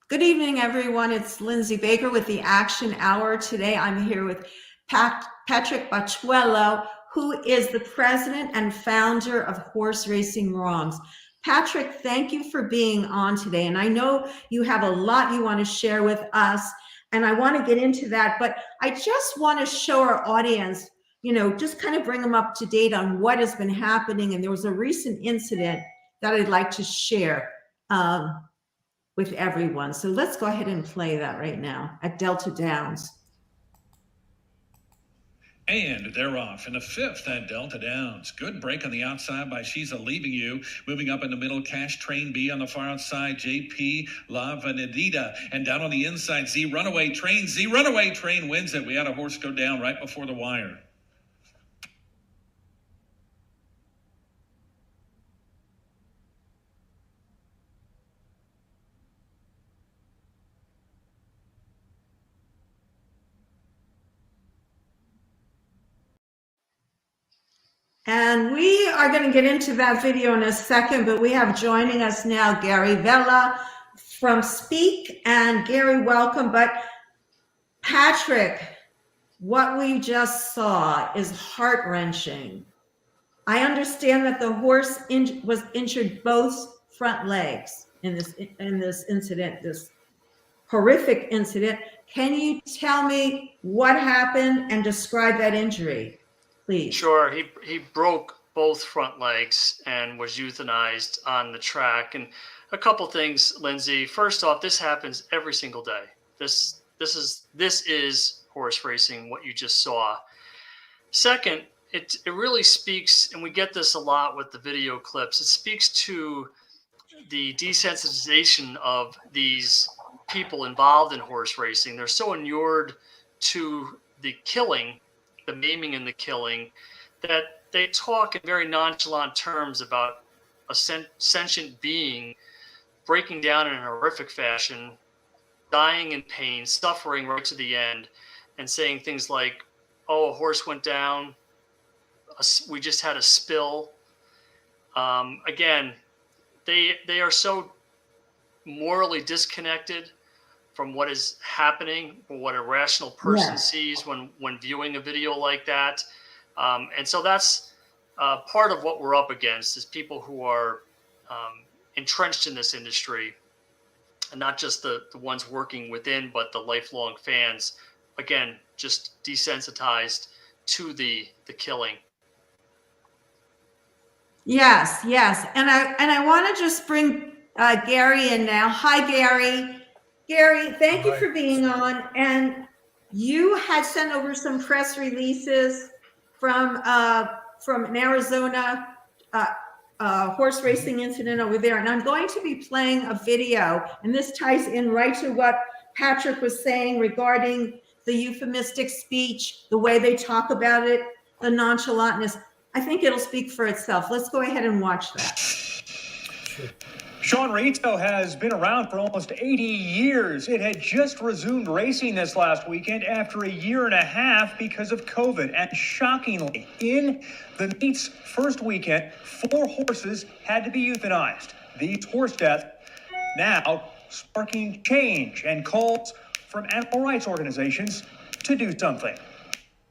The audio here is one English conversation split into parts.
Good evening, everyone. It's Lindsey Baker with the Action Hour. Today I'm here with Patrick Batteullo, who is the president and founder of Horse Racing Wrongs. Patrick, thank you for being on today. And I know you have a lot you want to share with us, and I want to get into that. But I just want to show our audience, just kind of bring them up to date on what has been happening. And there was a recent incident that I'd like to share with everyone. So let's go ahead and play that right now at Delta Downs. And they're off in the fifth at Delta Downs. Good break on the outside by Shiza Leaving You. Moving up in the middle, Cash Train B on the far outside, JP La Venedita. And down on the inside, Z Runaway Train. Z Runaway Train wins it. We had a horse go down right before the wire. And we are going to get into that video in a second, but we have joining us now Gary Vella from Speak. And Gary, welcome. But Patrick, what we just saw is heart-wrenching. I understand that the horse was injured both front legs in this incident, this horrific incident. Can you tell me what happened and describe that injury, please? Sure. He broke both front legs and was euthanized on the track. And a couple things, Lindsay. First off, this happens every single day. This is horse racing, what you just saw. Second, it really speaks, and we get this a lot with the video clips, it speaks to the desensitization of these people involved in horse racing. They're so inured to the killing, the maiming and the killing, that they talk in very nonchalant terms about a sentient being breaking down in a horrific fashion, dying in pain, suffering right to the end, and saying things like, oh, a horse went down, we just had a spill. Again, they are so morally disconnected from what is happening, or what a rational person sees when viewing a video like that. And so that's part of what we're up against, is people who are entrenched in this industry, and not just the ones working within, but the lifelong fans, again, just desensitized to the killing. Yes. And I want to just bring Gary in now. Hi, Gary. Gary, thank you for being on. And you had sent over some press releases from an Arizona horse racing incident over there. And I'm going to be playing a video, and this ties in right to what Patrick was saying regarding the euphemistic speech, the way they talk about it, the nonchalantness. I think it'll speak for itself. Let's go ahead and watch that. Sure. Sean Rito has been around for almost 80 years. It had just resumed racing this last weekend after a year and a half because of COVID. And shockingly, in the meet's first weekend, 4 horses had to be euthanized. These horse deaths now sparking change and calls from animal rights organizations to do something.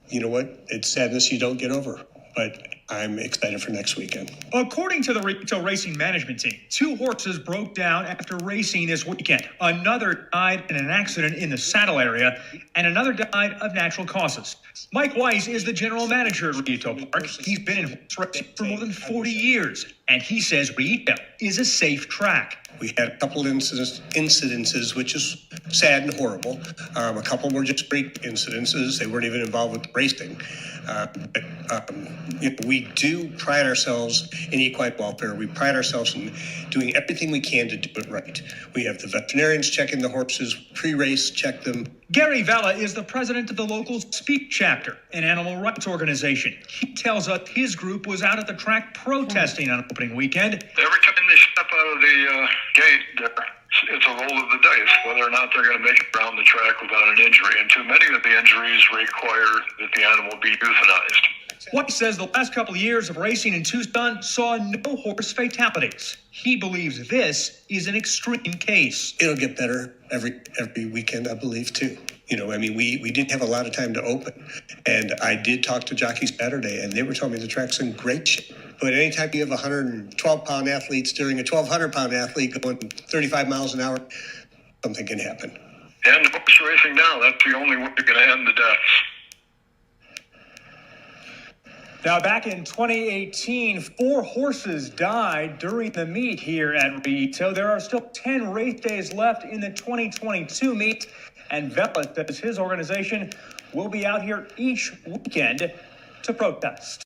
You know what? It's sadness you don't get over, but I'm excited for next weekend. According to the Rito Racing management team, 2 horses broke down after racing this weekend. Another died in an accident in the saddle area, and another died of natural causes. Mike Weiss is the general manager at Rito Park. He's been in horse racing for more than 40 years, and he says Rito is a safe track. We had a couple incidences, which is sad and horrible. A couple were just freak incidences. They weren't even involved with racing. We do pride ourselves in equine welfare. We pride ourselves in doing everything we can to do it right. We have the veterinarians checking the horses, pre-race check them. Gary Vella is the president of the local Speak chapter, an animal rights organization. He tells us his group was out at the track protesting on opening weekend. Every time they step out of the gate, it's a roll of the dice, whether or not they're going to make it around the track without an injury. And too many of the injuries require that the animal be euthanized. White says the last couple of years of racing in Tucson saw no horse fatalities. He believes this is an extreme case. It'll get better every weekend, I believe, too. You know, I mean, we didn't have a lot of time to open. And I did talk to jockeys Saturday, and they were telling me the track's in great shape. But anytime you have 112-pound athletes steering a 1,200-pound athlete going 35 miles an hour, something can happen. And horse racing now, that's the only way you're going to end the deaths. Now, back in 2018, 4 horses died during the meet here at Rito. There are still 10 race days left in the 2022 meet, and Vella says his organization will be out here each weekend to protest.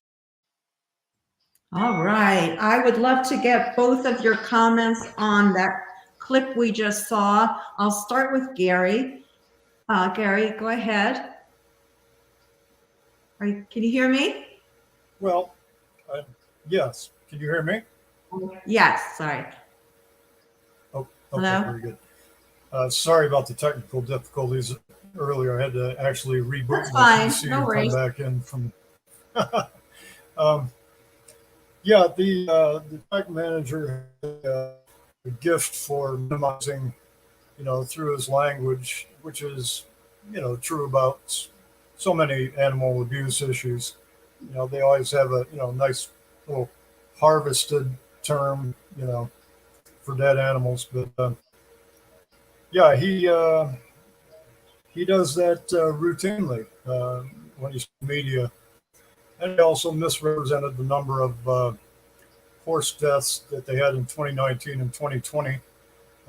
All right. I would love to get both of your comments on that clip we just saw. I'll start with Gary. Gary, go ahead. Can you hear me? Well, yes. Can you hear me? Yes, sorry. Oh, okay, Hello? very good. Sorry about the technical difficulties earlier. I had to actually reboot That's my fine. PC No and worries. come back in from. Yeah, the track manager had a gift for minimizing, through his language, which is, true about so many animal abuse issues. They always have a, nice little harvested term, for dead animals. But yeah, he does that routinely when he's in media. And he also misrepresented the number of horse deaths that they had in 2019 and 2020,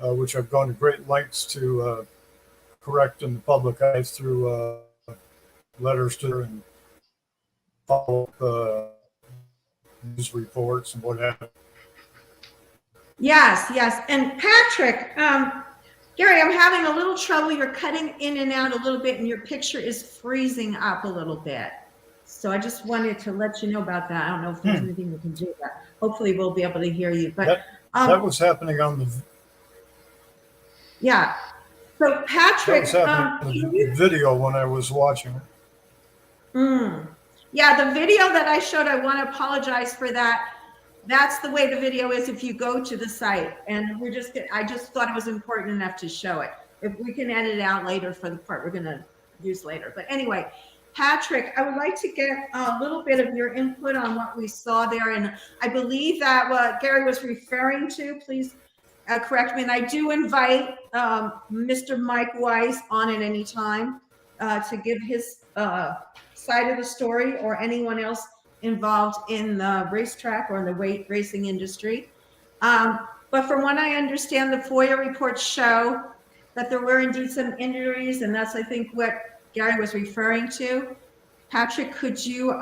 which I've gone to great lengths to correct in the public eye through letters to her and follow-up news reports and what have you. Yes. And Patrick, Gary, I'm having a little trouble. You're cutting in and out a little bit, and your picture is freezing up a little bit. So I just wanted to let you know about that. I don't know if there's anything we can do, but hopefully we'll be able to hear you. But that was happening on the yeah. So Patrick, the video when I was watching it. Yeah, the video that I showed, I want to apologize for that. That's the way the video is if you go to the site. And I just thought it was important enough to show it. If we can edit it out later for the part we're going to use later. But anyway, Patrick, I would like to get a little bit of your input on what we saw there. And I believe that what Gary was referring to, please correct me. And I do invite Mr. Mike Weiss on at any time to give his side of the story, or anyone else involved in the racetrack or in the weight racing industry. But from what I understand, the FOIA reports show that there were indeed some injuries, and that's, I think, what Gary was referring to. Patrick, could you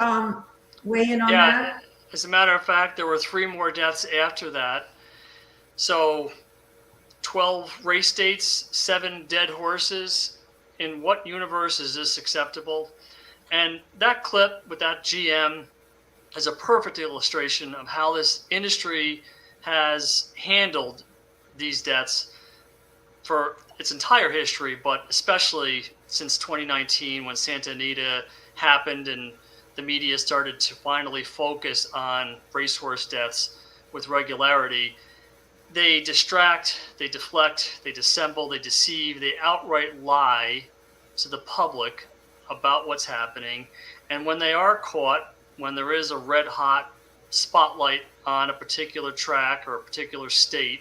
weigh in on that? As a matter of fact, there were 3 more deaths after that. So 12 race dates, 7 dead horses. In what universe is this acceptable? And that clip with that GM is a perfect illustration of how this industry has handled these deaths for its entire history, but especially since 2019 when Santa Anita happened and the media started to finally focus on racehorse deaths with regularity. They distract, they deflect, they dissemble, they deceive, they outright lie to the public about what's happening. And when they are caught, when there is a red hot spotlight on a particular track or a particular state,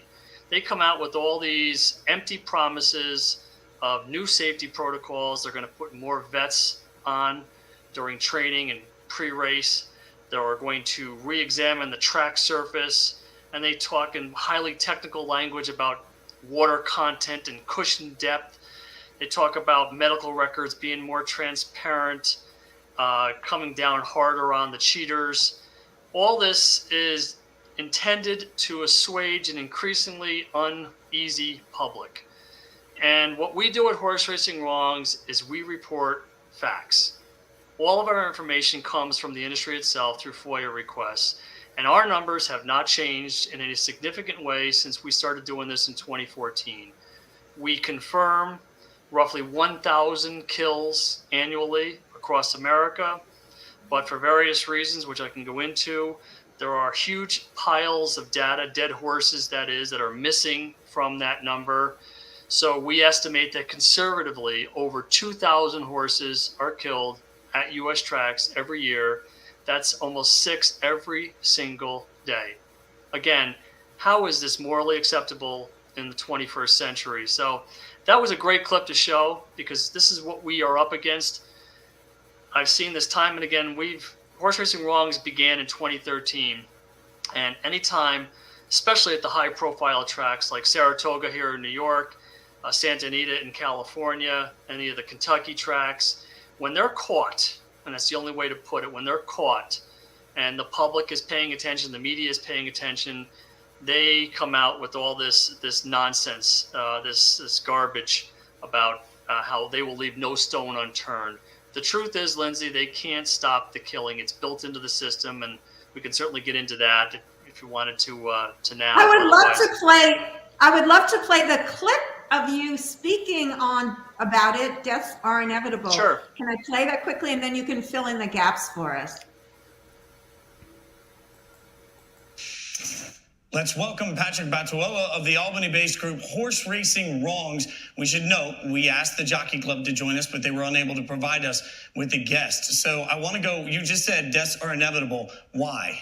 they come out with all these empty promises of new safety protocols. They're going to put more vets on during training and pre-race. They are going to re-examine the track surface, and they talk in highly technical language about water content and cushion depth. They talk about medical records being more transparent, coming down harder on the cheaters. All this is intended to assuage an increasingly uneasy public. And what we do at Horse Racing Wrongs is we report facts. All of our information comes from the industry itself through FOIA requests. And our numbers have not changed in any significant way since we started doing this in 2014. We confirm roughly 1,000 kills annually across America. But for various reasons, which I can go into, there are huge piles of data, dead horses that is, that are missing from that number. So we estimate that conservatively over 2,000 horses are killed at U.S. tracks every year. That's almost 6 every single day. Again, how is this morally acceptable in the 21st century? So that was a great clip to show, because this is what we are up against. I've seen this time and again. Horse Racing Wrongs began in 2013, and anytime, especially at the high profile tracks like Saratoga here in New York, Santa Anita in California, any of the Kentucky tracks, when they're caught, and that's the only way to put it, when they're caught and the public is paying attention, the media is paying attention, they come out with all this nonsense, this garbage about how they will leave no stone unturned. The truth is, Lindsey, they can't stop the killing. It's built into the system, and we can certainly get into that if you wanted to now. I would love to play the clip of you speaking about it. Deaths are inevitable. Sure. Can I play that quickly, and then you can fill in the gaps for us? Let's welcome Patrick Batteullo of the Albany-based group Horse Racing Wrongs. We should note, we asked the Jockey Club to join us, but they were unable to provide us with a guest. So I want to go, you just said deaths are inevitable. Why?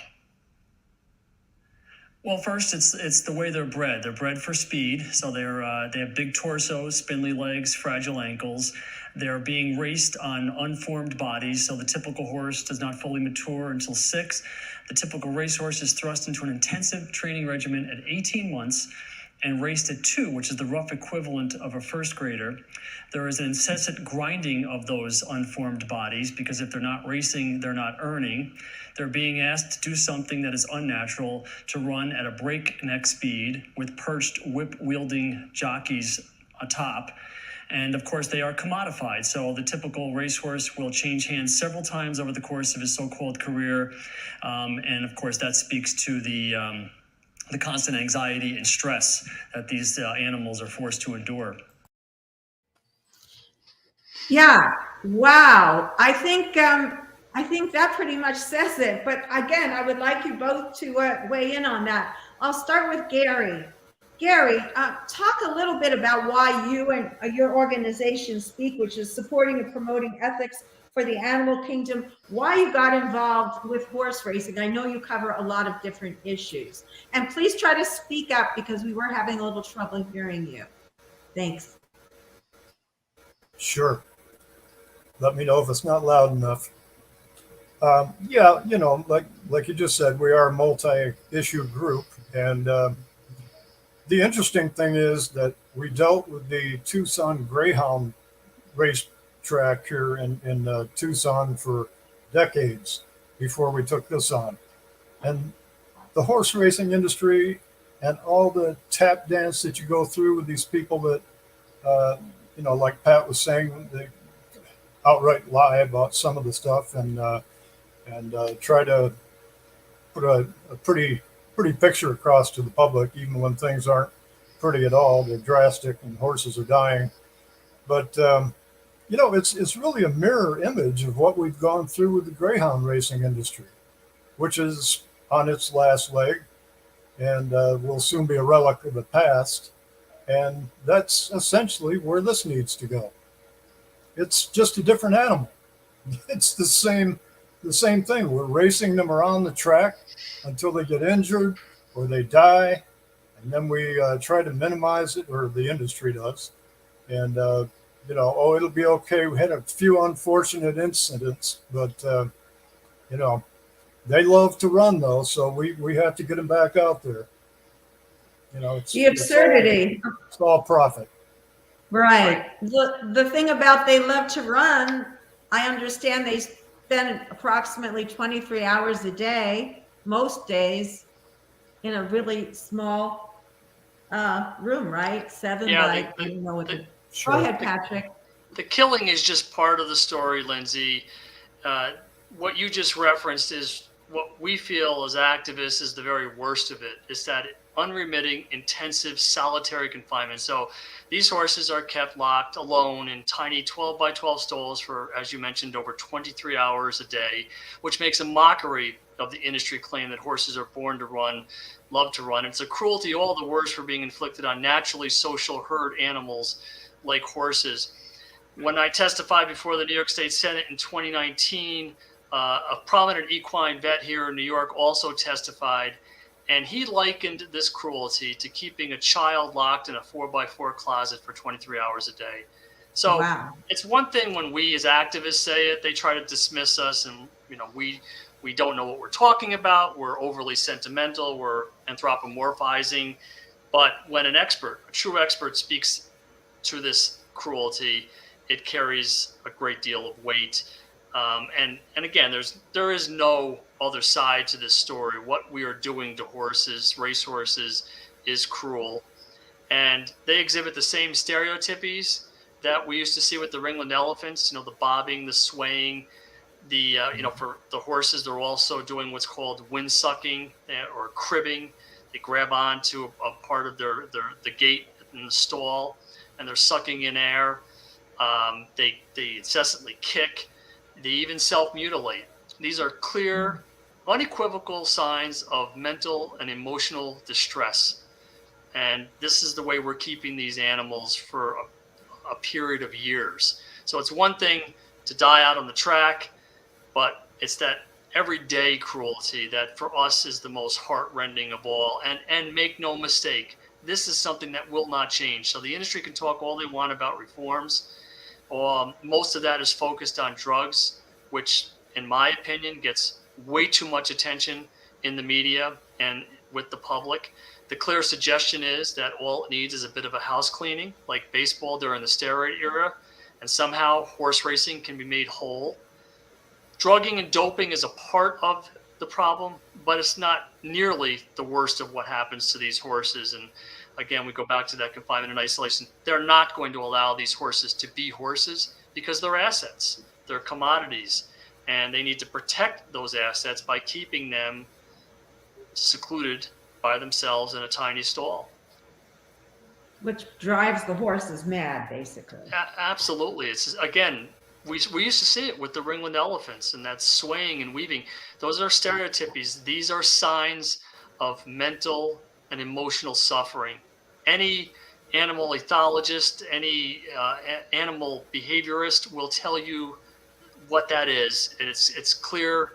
Well, first, it's the way they're bred. They're bred for speed, so they have big torsos, spindly legs, fragile ankles. They're being raced on unformed bodies, so the typical horse does not fully mature until 6. The typical racehorse is thrust into an intensive training regimen at 18 months and raced at 2, which is the rough equivalent of a first grader. There is an incessant grinding of those unformed bodies, because if they're not racing, they're not earning. They're being asked to do something that is unnatural, to run at a breakneck speed with perched whip-wielding jockeys atop. And of course, they are commodified. So the typical racehorse will change hands several times over the course of his so-called career. And of course, that speaks to the constant anxiety and stress that these animals are forced to endure. Yeah. Wow. I think that pretty much says it. But again, I would like you both to weigh in on that. I'll start with Gary. Gary, talk a little bit about why you and your organization Speak, which is supporting and promoting ethics for the animal kingdom, why you got involved with horse racing. I know you cover a lot of different issues. And please try to speak up, because we were having a little trouble hearing you. Thanks. Sure. Let me know if it's not loud enough. Yeah, you know, like you just said, we are a multi-issue group, and the interesting thing is that we dealt with the Tucson Greyhound racetrack here in Tucson for decades before we took this on. And the horse racing industry and all the tap dance that you go through with these people that, you know, like Pat was saying, they outright lie about some of the stuff and try to put a pretty picture across to the public, even when things aren't pretty at all. They're drastic and horses are dying. But, you know, it's really a mirror image of what we've gone through with the greyhound racing industry, which is on its last leg and will soon be a relic of the past. And that's essentially where this needs to go. It's just a different animal. It's the same thing. We're racing them around the track until they get injured or they die, and then we try to minimize it, or the industry does. And you know, oh, it'll be okay. We had a few unfortunate incidents, but you know, they love to run though, so we have to get them back out there. You know, it's the absurdity. It's all profit. Right. The thing about they love to run, I understand they spend approximately 23 hours a day, most days, in a really small room, right? 7 Yeah, by, I don't know what the, Sure. Go ahead, Patrick. The killing is just part of the story, Lindsey. What you just referenced is what we feel as activists is the very worst of it, is that unremitting, intensive, solitary confinement. So these horses are kept locked alone in tiny 12 by 12 stalls for, as you mentioned, over 23 hours a day, which makes a mockery of the industry claim that horses are born to run, love to run. It's a cruelty all the worse for being inflicted on naturally social herd animals like horses. When I testified before the New York State Senate in 2019, a prominent equine vet here in New York also testified, and he likened this cruelty to keeping a child locked in a 4x4 closet for 23 hours a day. So Wow. it's one thing when we as activists say it, they try to dismiss us, and we don't know what we're talking about. We're overly sentimental. We're anthropomorphizing. But when an expert, a true expert, speaks to this cruelty, it carries a great deal of weight. And again, there is no other side to this story. What we are doing to horses, racehorses, is cruel, and they exhibit the same stereotypies that we used to see with the ringland elephants. The bobbing, the swaying, the for the horses, they're also doing what's called wind sucking or cribbing. They grab onto a part of the gate in the stall, and they're sucking in air. They incessantly kick. They even self-mutilate. These are clear, unequivocal signs of mental and emotional distress. And this is the way we're keeping these animals for a period of years. So it's one thing to die out on the track, but it's that everyday cruelty that for us is the most heart-rending of all. And make no mistake, this is something that will not change. So the industry can talk all they want about reforms. Most of that is focused on drugs, which, in my opinion, gets way too much attention in the media and with the public. The clear suggestion is that all it needs is a bit of a house cleaning, like baseball during the steroid era, and somehow horse racing can be made whole. Drugging and doping is a part of the problem, but it's not nearly the worst of what happens to these horses. And again, we go back to that confinement and isolation. They're not going to allow these horses to be horses because they're assets, they're commodities, and they need to protect those assets by keeping them secluded by themselves in a tiny stall. Which drives the horses mad, basically. Absolutely. It's, again, we used to see it with the ringland elephants and that swaying and weaving. Those are stereotypies. These are signs of mental and emotional suffering. Any animal ethologist, any animal behaviorist will tell you what that is. And it's clear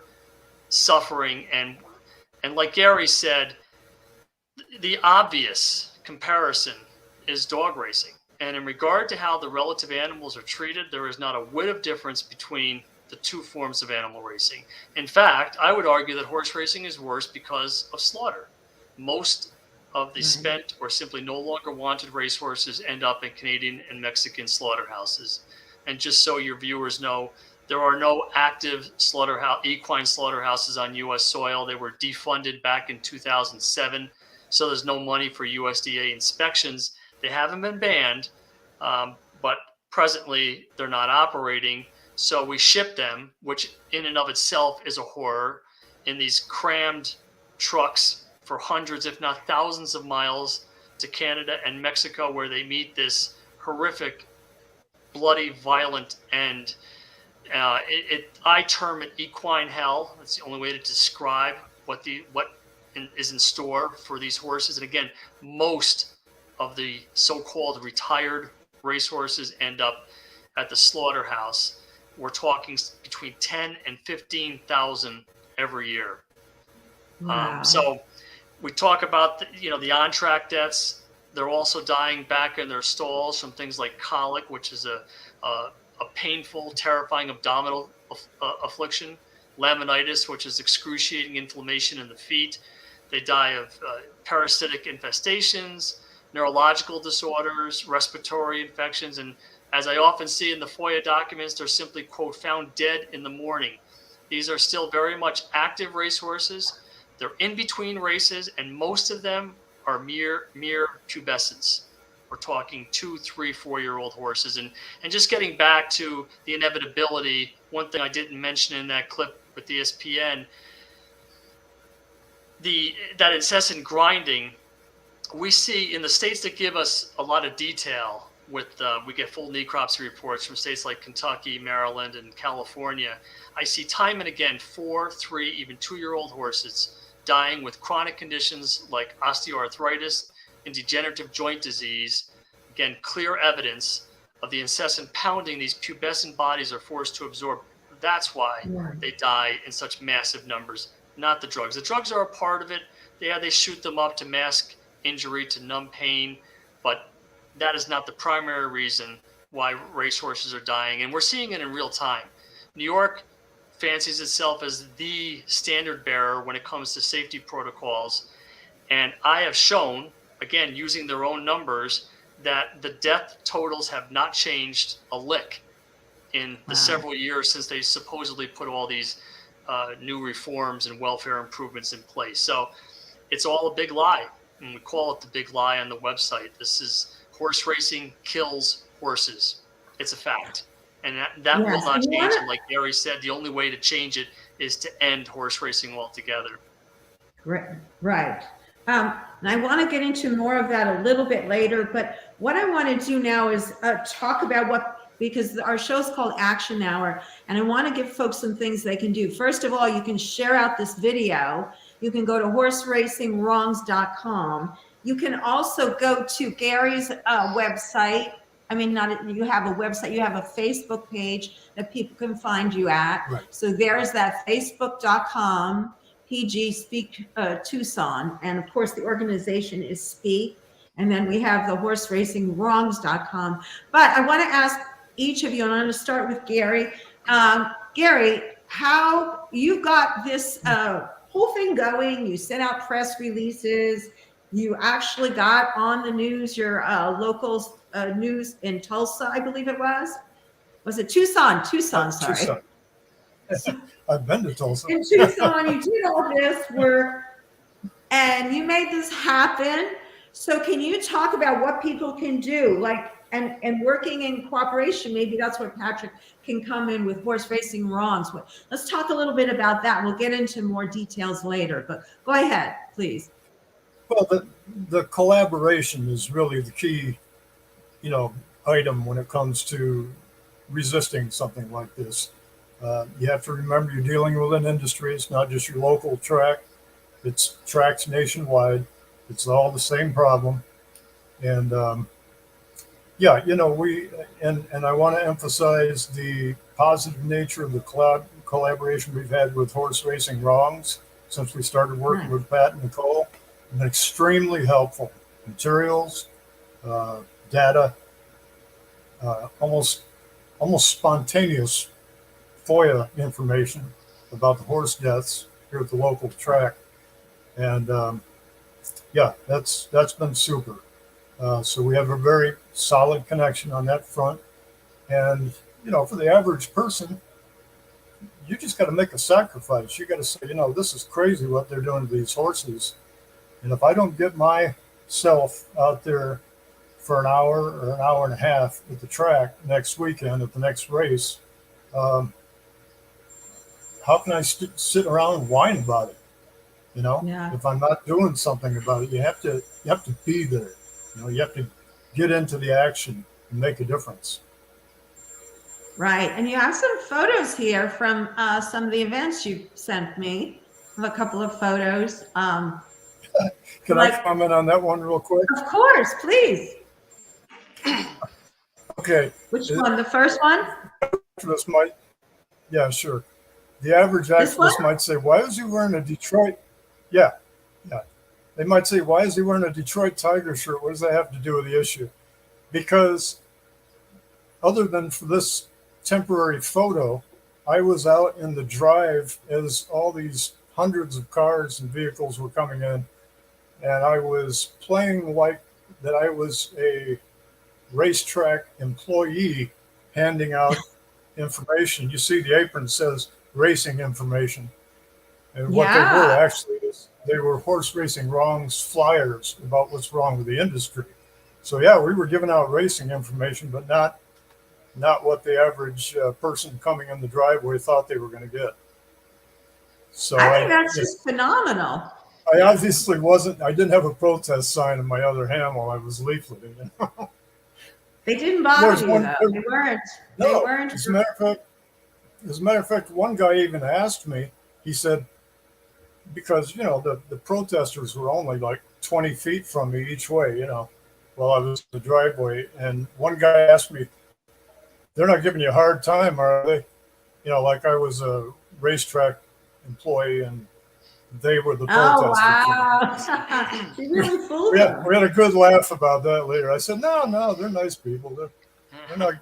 suffering. And like Gary said, the obvious comparison is dog racing. And in regard to how the relative animals are treated, there is not a whit of difference between the two forms of animal racing. In fact, I would argue that horse racing is worse because of slaughter. Most of the spent or simply no longer wanted racehorses end up in Canadian and Mexican slaughterhouses. And just so your viewers know, there are no active equine slaughterhouses on U.S. soil. They were defunded back in 2007, so there's no money for USDA inspections. They haven't been banned, but presently they're not operating. So we ship them, which in and of itself is a horror, in these crammed trucks for hundreds, if not thousands of miles to Canada and Mexico, where they meet this horrific, bloody, violent end. I term it equine hell. That's the only way to describe what is in store for these horses. And again, most of the so-called retired racehorses end up at the slaughterhouse. We're talking between 10 and 15,000 every year. Wow. So we talk about the on-track deaths. They're also dying back in their stalls from things like colic, which is a painful, terrifying abdominal affliction, laminitis, which is excruciating inflammation in the feet. They die of parasitic infestations, neurological disorders, respiratory infections, and as I often see in the FOIA documents, they're simply, quote, found dead in the morning. These are still very much active racehorses. They're in between races, and most of them are mere pubescents. We're talking 2, 3, 4-year-old horses. And just getting back to the inevitability, one thing I didn't mention in that clip with ESPN, that incessant grinding we see in the states that give us a lot of detail with we get full necropsy reports from states like Kentucky, Maryland, and California. I see time and again 4, 3, even 2-year-old horses dying with chronic conditions like osteoarthritis and degenerative joint disease. Again, clear evidence of the incessant pounding these pubescent bodies are forced to absorb. That's why they die in such massive numbers, not the drugs. The drugs are a part of it. Yeah, they shoot them up to mask injury, to numb pain, but that is not the primary reason why racehorses are dying. And we're seeing it in real time. New York fancies itself as the standard bearer when it comes to safety protocols. And I have shown, again, using their own numbers, that the death totals have not changed a lick in the several years since they supposedly put all these new reforms and welfare improvements in place. So it's all a big lie. And we call it the big lie on the website. This is horse racing kills horses. It's a fact. And that will not change. And like Gary said, the only way to change it is to end horse racing altogether. Right. And I want to get into more of that a little bit later, but what I want to do now is talk about because our show's called Action Hour, and I want to give folks some things they can do. First of all, you can share out this video. You can go to horseracingwrongs.com. You can also go to Gary's website. I mean, you have a website, you have a Facebook page that people can find you at. Right. So there's that facebook.com, PG Speak Tucson. And of course, the organization is Speak. And then we have the horseracingwrongs.com. But I want to ask each of you, and I'm going to start with Gary. Gary, how you got this whole thing going? You sent out press releases. You actually got on the news, your local news in Tulsa, I believe it was. Was it Tucson? Tucson, sorry. Tucson. I've been to Tulsa. In Tucson, you did all this work, and you made this happen. So can you talk about what people can do, like, and working in cooperation? Maybe that's where Patrick can come in with Horse Racing Wrongs. Let's talk a little bit about that. We'll get into more details later, but go ahead, please. Well, the collaboration is really the key, item when it comes to resisting something like this. You have to remember you're dealing with an industry. It's not just your local track. It's tracks nationwide. It's all the same problem. And and I want to emphasize the positive nature of the collaboration we've had with Horse Racing Wrongs since we started working with Pat and Nicole. Been extremely helpful. Materials, data, almost spontaneous FOIA information about the horse deaths here at the local track. And that's been super. So we have a very solid connection on that front. And, for the average person, you just got to make a sacrifice. You got to say, this is crazy what they're doing to these horses. And if I don't get myself out there for an hour or an hour and a half at the track next weekend at the next race, how can I sit around and whine about it? If I'm not doing something about it, you have to be there. You have to get into the action and make a difference. Right. And you have some photos here from some of the events you sent me. I have a couple of photos. Can I comment on that one real quick? Of course, please. Okay. Which one? The first one? Yeah, sure. The average activist might say, why is he wearing a Detroit? Yeah. They might say, why is he wearing a Detroit Tiger shirt? What does that have to do with the issue? Because other than for this temporary photo, I was out in the drive as all these hundreds of cars and vehicles were coming in. And I was playing like that I was a racetrack employee handing out information. You see the apron says racing information. And what they were actually is they were Horse Racing Wrongs flyers about what's wrong with the industry. So we were giving out racing information, but not what the average person coming in the driveway thought they were going to get. So I think that's just phenomenal. I obviously wasn't. I didn't have a protest sign in my other hand while I was leafleting. You know? They didn't bother There's you one- though. They weren't. They No, weren't. as a matter of fact, one guy even asked me. He said, because the protesters were only like 20 feet from me each way. While I was in the driveway, and one guy asked me, "They're not giving you a hard time, are they?" Like I was a racetrack employee and they were the Oh protesters. wow! You really fooled We them. had a good laugh about that later. I said, no, they're nice people. They're not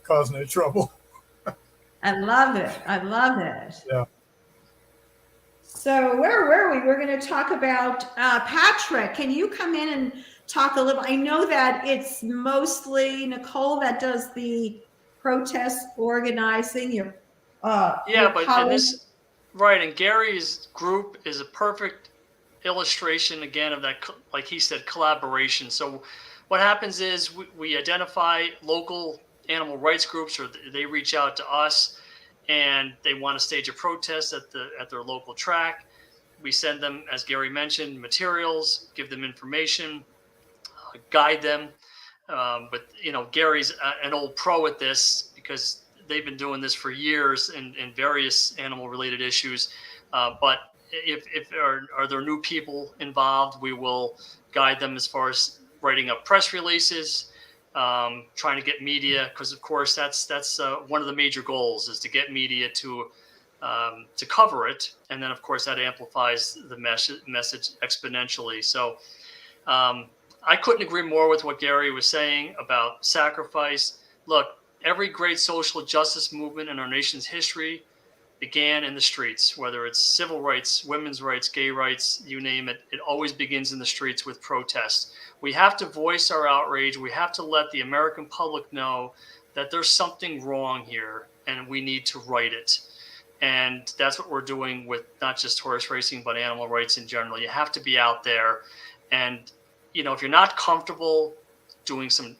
causing any trouble. I love it. I love it. Yeah. So where were we? We're going to talk about Patrick. Can you come in and talk a little? I know that it's mostly Nicole that does the protest organizing. Your Yeah, but in this, right, and Gary's group is a perfect illustration again of that, like he said, collaboration. So what happens is we identify local animal rights groups, or they reach out to us and they want to stage a protest at their local track. We send them, as Gary mentioned, materials, give them information, guide them. But Gary's an old pro at this because they've been doing this for years in various animal related issues. But if are there new people involved, we will guide them as far as writing up press releases, trying to get media, because of course that's one of the major goals is to get media to cover it, and then of course that amplifies the message exponentially. So I couldn't agree more with what Gary was saying about sacrifice. Look, every great social justice movement in our nation's history began in the streets, whether it's civil rights, women's rights, gay rights, you name it. It always begins in the streets with protests. We have to voice our outrage. We have to let the American public know that there's something wrong here and we need to right it. And that's what we're doing with not just horse racing, but animal rights in general. You have to be out there. And, if you're not comfortable doing some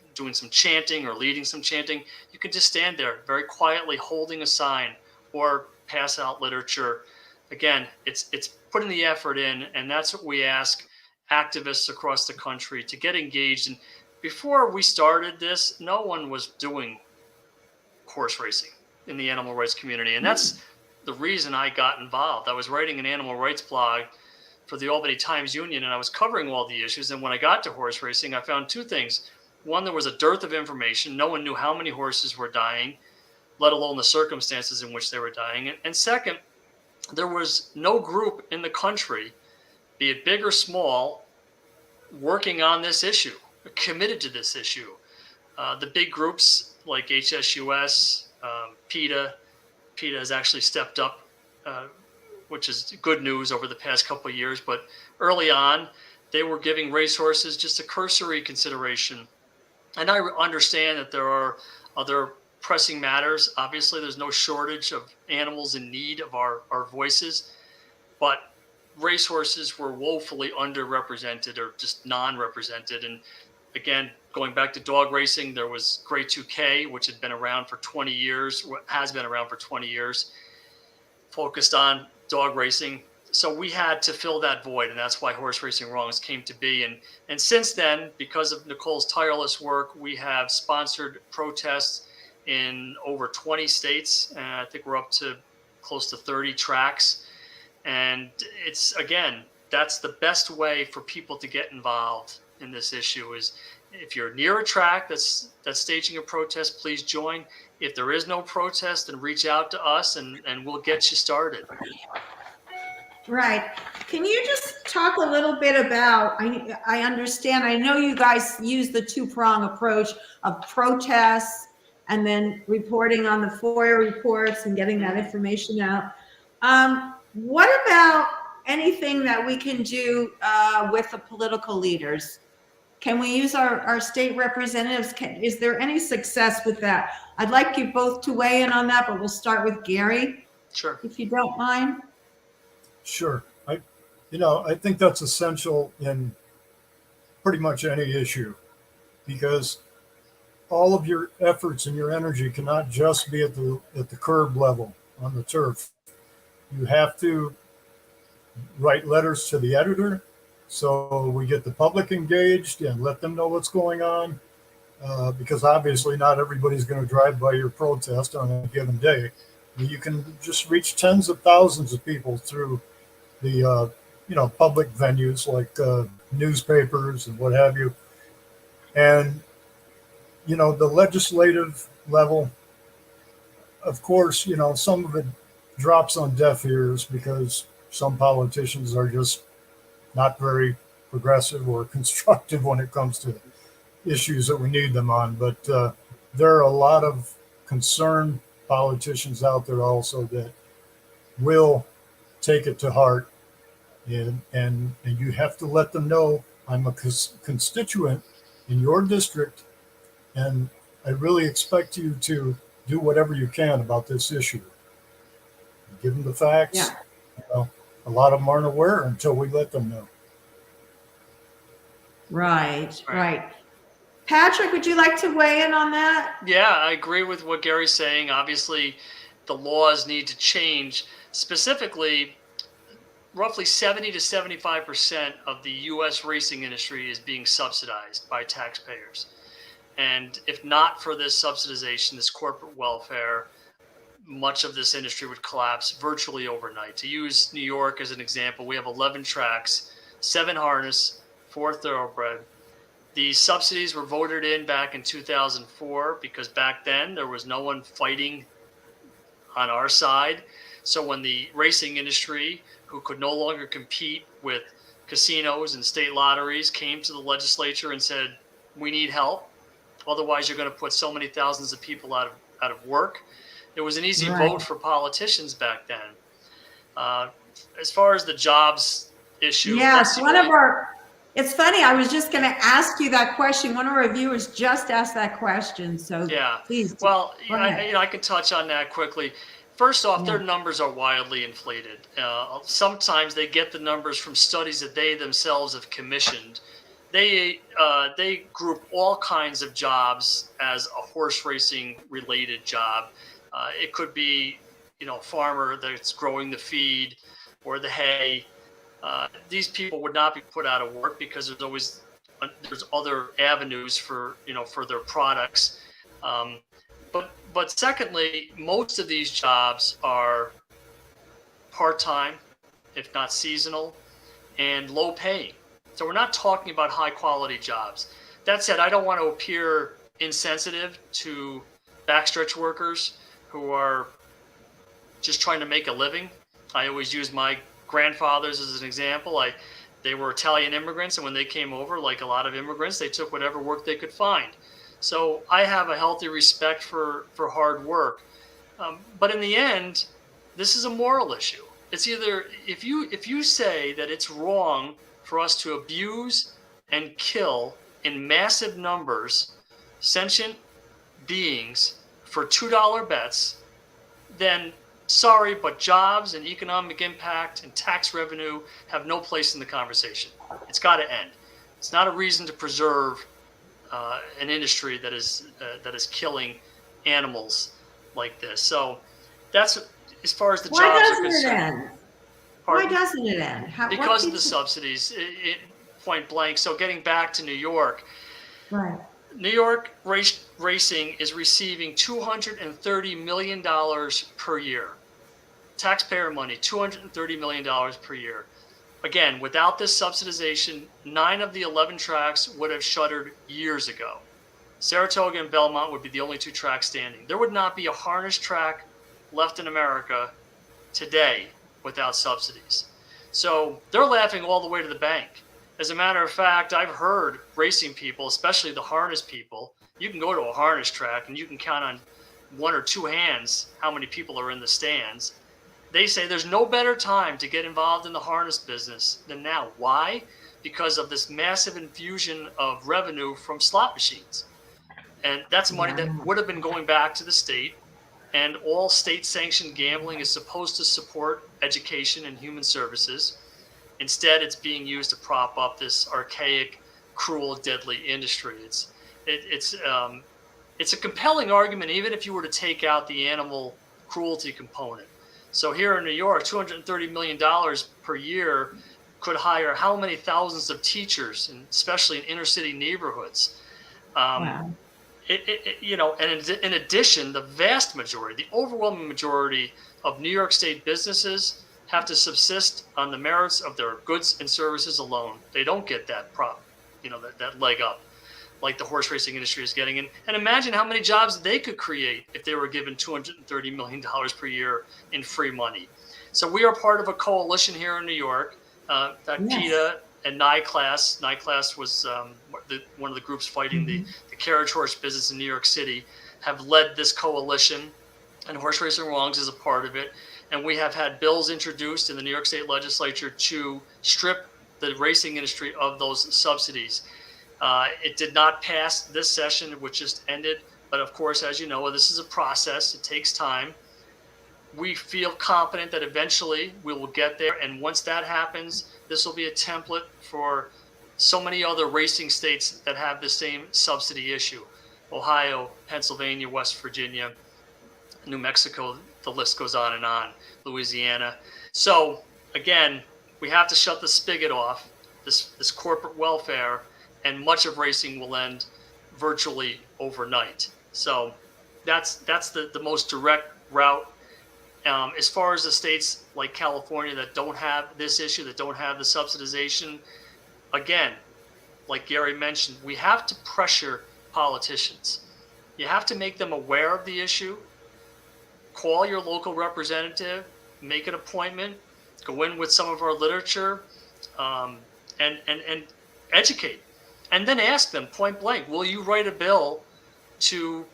chanting or leading some chanting, you can just stand there very quietly holding a sign or pass out literature. Again, it's putting the effort in, and that's what we ask activists across the country to get engaged. And before we started this, no one was doing horse racing in the animal rights community, and that's the reason I got involved. I was writing an animal rights blog for the Albany Times-Union, and I was covering all the issues. And when I got to horse racing, I found two things. One, there was a dearth of information. No one knew how many horses were dying, let alone the circumstances in which they were dying. And second, there was no group in the country, be it big or small, working on this issue, committed to this issue. The big groups like HSUS, PETA has actually stepped up, which is good news over the past couple of years. But early on, they were giving racehorses just a cursory consideration. And I understand that there are other pressing matters. Obviously, there's no shortage of animals in need of our voices, but racehorses were woefully underrepresented or just non-represented. And again, going back to dog racing, there was Grade 2K, which had been around for 20 years, has been around for 20 years, focused on dog racing. So we had to fill that void, and that's why Horse Racing Wrongs came to be. And since then, because of Nicole's tireless work, we have sponsored protests in over 20 states. And I think we're up to close to 30 tracks. And it's, again, that's the best way for people to get involved in this issue is if you're near a track that's staging a protest, please join. If there is no protest, then reach out to us and we'll get you started. Right. Can you just talk a little bit about, I understand, I know you guys use the two-prong approach of protests and then reporting on the FOIA reports and getting that information out. What about anything that we can do with the political leaders? Can we use our state representatives? Is there any success with that? I'd like you both to weigh in on that, but we'll start with Gary. Sure. If you don't mind. Sure. I think that's essential in pretty much any issue, because all of your efforts and your energy cannot just be at the curb level on the turf. You have to write letters to the editor so we get the public engaged and let them know what's going on. Because obviously not everybody's going to drive by your protest on a given day. You can just reach tens of thousands of people through the public venues like newspapers and what have you. And the legislative level, of course, some of it drops on deaf ears because some politicians are just not very progressive or constructive when it comes to issues that we need them on. But there are a lot of concerned politicians out there also that will take it to heart, and you have to let them know, I'm a constituent in your district, and I really expect you to do whatever you can about this issue. Give them the facts. Yeah. A lot of them aren't aware until we let them know. Right. Patrick, would you like to weigh in on that? Yeah, I agree with what Gary's saying. Obviously, the laws need to change. Specifically, roughly 70 to 75% of the U.S. racing industry is being subsidized by taxpayers. And if not for this subsidization, this corporate welfare, much of this industry would collapse virtually overnight. To use New York as an example, we have 11 tracks, 7 harness, 4 thoroughbred. The subsidies were voted in back in 2004 because back then there was no one fighting on our side. So when the racing industry, who could no longer compete with casinos and state lotteries, came to the legislature and said, we need help, otherwise you're going to put so many thousands of people out of work, it was an easy vote for politicians back then. As far as the jobs issue, yes, it's funny, I was just going to ask you that question. One of our viewers just asked that question, so yeah. Please. Well, I can touch on that quickly. First off, their numbers are wildly inflated. Sometimes they get the numbers from studies that they themselves have commissioned. They group all kinds of jobs as a horse racing related job. It could be, farmer that's growing the feed or the hay. These people would not be put out of work because there's other avenues for their products. But secondly, most of these jobs are part-time, if not seasonal, and low paying. So we're not talking about high quality jobs. That said, I don't want to appear insensitive to backstretch workers who are just trying to make a living. I always use my grandfathers as an example. They were Italian immigrants, and when they came over, like a lot of immigrants, they took whatever work they could find. So I have a healthy respect for hard work. But in the end, this is a moral issue. It's either if you say that it's wrong for us to abuse and kill in massive numbers sentient beings for $2 bets, then sorry, but jobs and economic impact and tax revenue have no place in the conversation. It's got to end. It's not a reason to preserve an industry that is killing animals like this. So that's as far as the jobs are concerned. Why doesn't it end? Because of the subsidies, point blank. So getting back to New York, right. New York racing is receiving $230 million per year. Taxpayer money, $230 million per year. Again, without this subsidization, 9 of the 11 tracks would have shuttered years ago. Saratoga and Belmont would be the only 2 tracks standing. There would not be a harness track left in America today without subsidies. So they're laughing all the way to the bank. As a matter of fact, I've heard racing people, especially the harness people, you can go to a harness track and you can count on 1 or 2 hands how many people are in the stands. They say there's no better time to get involved in the harness business than now. Why? Because of this massive infusion of revenue from slot machines. And that's money that would have been going back to the state. And all state-sanctioned gambling is supposed to support education and human services. Instead, it's being used to prop up this archaic, cruel, deadly industry. It's a compelling argument, even if you were to take out the animal cruelty component. So here in New York, $230 million per year could hire how many thousands of teachers, and especially in inner city neighborhoods. Wow. And in addition, the vast majority, the overwhelming majority of New York State businesses have to subsist on the merits of their goods and services alone. They don't get that that leg up like the horse racing industry is getting. And imagine how many jobs they could create if they were given $230 million per year in free money. So we are part of a coalition here in New York that PETA and NICLAS was one of the groups fighting the carriage horse business in New York City, have led this coalition, and Horse Racing Wrongs is a part of it. And we have had bills introduced in the New York State Legislature to strip the racing industry of those subsidies. It did not pass this session, which just ended. But of course, as you know, this is a process. It takes time. We feel confident that eventually we will get there. And once that happens, this will be a template for so many other racing states that have the same subsidy issue. Ohio, Pennsylvania, West Virginia, New Mexico, the list goes on, Louisiana. So again, we have to shut the spigot off, this corporate welfare, and much of racing will end virtually overnight. So that's the most direct route. As far as the states like California that don't have this issue, that don't have the subsidization, again, like Gary mentioned, we have to pressure politicians. You have to make them aware of the issue. Call your local representative, make an appointment, go in with some of our literature, and educate. And then ask them point blank, will you write a bill to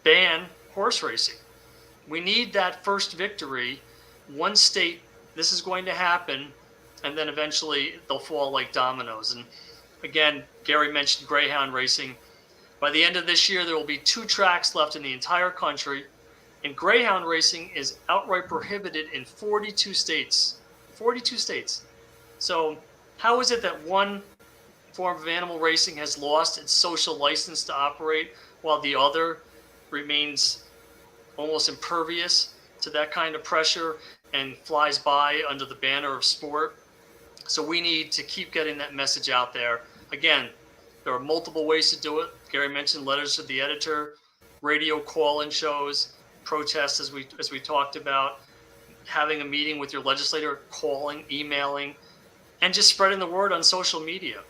ban horse racing? We need that first victory. One state, this is going to happen, and then eventually they'll fall like dominoes. And again, Gary mentioned greyhound racing. By the end of this year, there will be 2 tracks left in the entire country. And greyhound racing is outright prohibited in 42 states. 42 states. So how is it that one form of animal racing has lost its social license to operate while the other remains almost impervious to that kind of pressure and flies by under the banner of sport? So we need to keep getting that message out there. Again, there are multiple ways to do it. Gary mentioned letters to the editor, radio call-in shows, protests as we talked about, having a meeting with your legislator, calling, emailing, and just spreading the word on social media.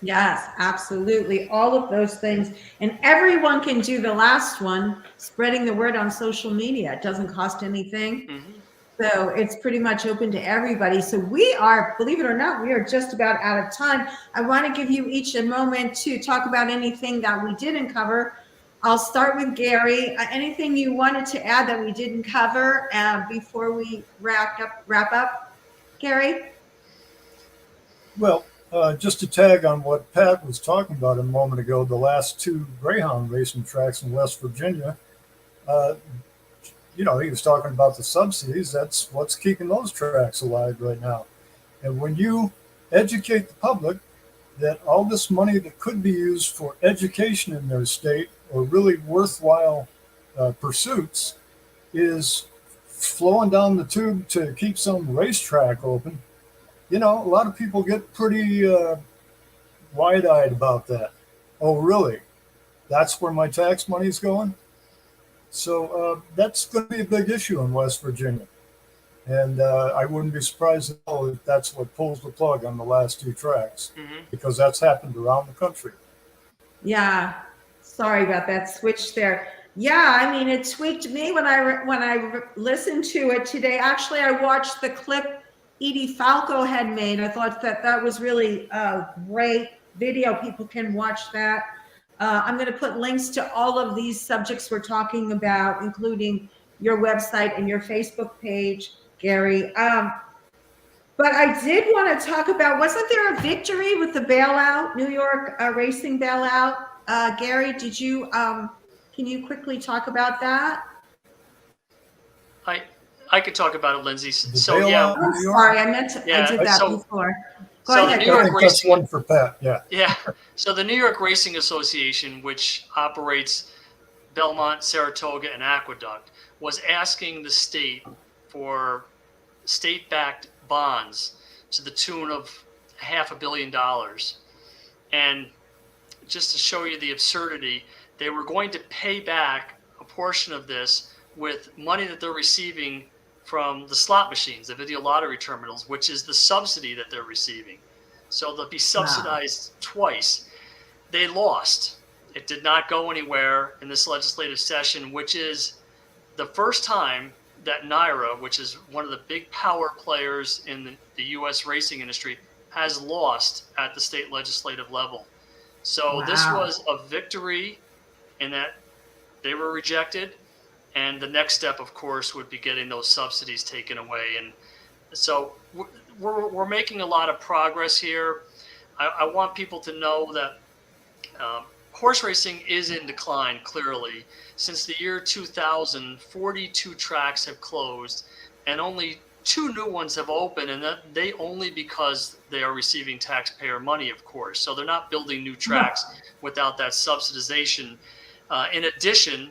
Yes, absolutely. All of those things. And everyone can do the last one, spreading the word on social media. It doesn't cost anything. So it's pretty much open to everybody. So we are, believe it or not, we are just about out of time. I want to give you each a moment to talk about anything that we didn't cover. I'll start with Gary. Anything you wanted to add that we didn't cover before we wrap up, Gary? Well, just to tag on what Pat was talking about a moment ago, the last 2 greyhound racing tracks in West Virginia, he was talking about the subsidies. That's what's keeping those tracks alive right now. And when you educate the public that all this money that could be used for education in their state or really worthwhile pursuits is flowing down the tube to keep some racetrack open, a lot of people get pretty wide-eyed about that. Oh, really? That's where my tax money's going? So that's going to be a big issue in West Virginia. And I wouldn't be surprised at all if that's what pulls the plug on the last 2 tracks, because that's happened around the country. Yeah. Sorry about that switch there. Yeah, I mean, it tweaked me when I listened to it today. Actually, I watched the clip Edie Falco had made. I thought that was really a great video. People can watch that. I'm going to put links to all of these subjects we're talking about, including your website and your Facebook page, Gary. But I did want to talk about, wasn't there a victory with the bailout, New York racing bailout? Gary, did you, can you quickly talk about that? I could talk about it, Lindsay. So I'm sorry, I did that before. Go ahead. New York that's one for Pat. Yeah. Yeah. So the New York Racing Association, which operates Belmont, Saratoga, and Aqueduct, was asking the state for state-backed bonds to the tune of $500 million. And just to show you the absurdity, they were going to pay back a portion of this with money that they're receiving from the slot machines, the video lottery terminals, which is the subsidy that they're receiving. So they'll be subsidized twice. They lost. It did not go anywhere in this legislative session, which is the first time that NYRA, which is one of the big power players in the U.S. racing industry, has lost at the state legislative level. So this was a victory in that they were rejected. And the next step, of course, would be getting those subsidies taken away. And so we're making a lot of progress here. I want people to know that horse racing is in decline, clearly. Since the year 2000, 42 tracks have closed, and only 2 new ones have opened, and that they only because they are receiving taxpayer money, of course. So they're not building new tracks without that subsidization. In addition,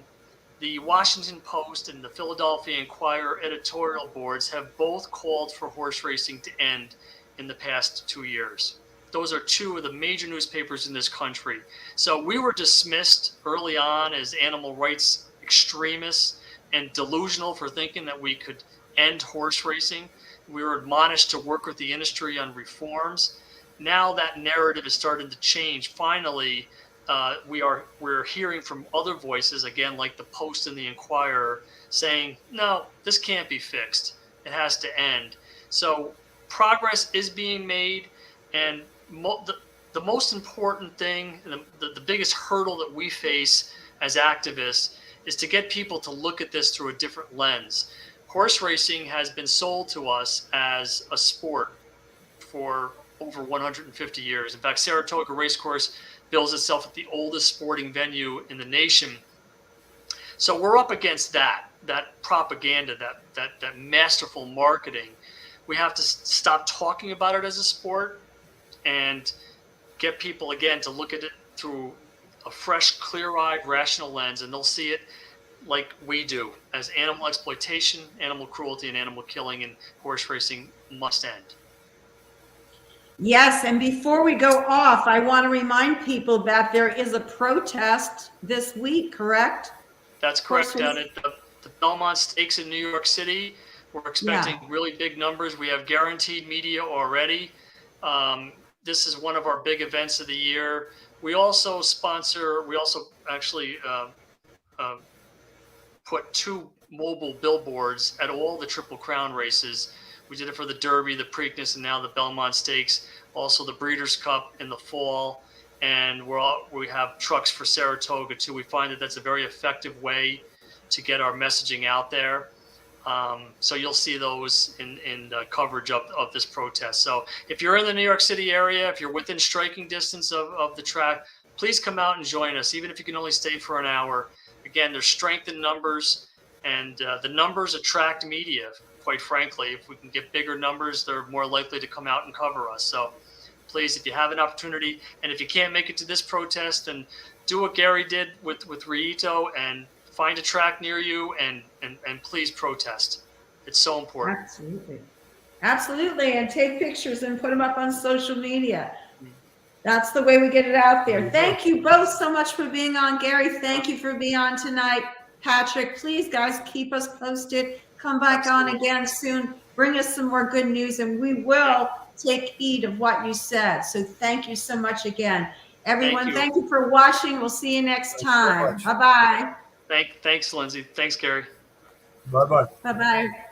the Washington Post and the Philadelphia Inquirer editorial boards have both called for horse racing to end in the past 2 years. Those are 2 of the major newspapers in this country. So we were dismissed early on as animal rights extremists and delusional for thinking that we could end horse racing. We were admonished to work with the industry on reforms. Now that narrative is starting to change. Finally, we're hearing from other voices, again, like the Post and the Inquirer, saying, no, this can't be fixed. It has to end. So progress is being made, and the most important thing, the biggest hurdle that we face as activists is to get people to look at this through a different lens. Horse racing has been sold to us as a sport for over 150 years. In fact, Saratoga Racecourse bills itself as the oldest sporting venue in the nation. So we're up against that propaganda, that masterful marketing. We have to stop talking about it as a sport and get people, again, to look at it through a fresh, clear-eyed, rational lens, and they'll see it like we do, as animal exploitation, animal cruelty, and animal killing, and horse racing must end. Yes, and before we go off, I want to remind people that there is a protest this week, correct? That's correct. Down at the Belmont Stakes in New York City, we're expecting really big numbers. We have guaranteed media already. This is one of our big events of the year. We also actually put 2 mobile billboards at all the Triple Crown races. We did it for the Derby, the Preakness, and now the Belmont Stakes, also the Breeders' Cup in the fall. And we have trucks for Saratoga too. We find that that's a very effective way to get our messaging out there. So you'll see those in coverage of this protest. So if you're in the New York City area, if you're within striking distance of the track, please come out and join us, even if you can only stay for an hour. Again, there's strength in numbers, and the numbers attract media, quite frankly. If we can get bigger numbers, they're more likely to come out and cover us. So please, if you have an opportunity, and if you can't make it to this protest, then do what Gary did with Rito and find a track near you and please protest. It's so important. Absolutely, and take pictures and put them up on social media. That's the way we get it out there. Thank you both so much for being on. Gary, thank you for being on tonight. Patrick, please, guys, keep us posted. Come back on again soon. Bring us some more good news, and we will take heed of what you said. So thank you so much again. Everyone, thank you for watching. We'll see you next time. Bye-bye. Thanks, Lindsay. Thanks, Gary. Bye-bye. Bye-bye.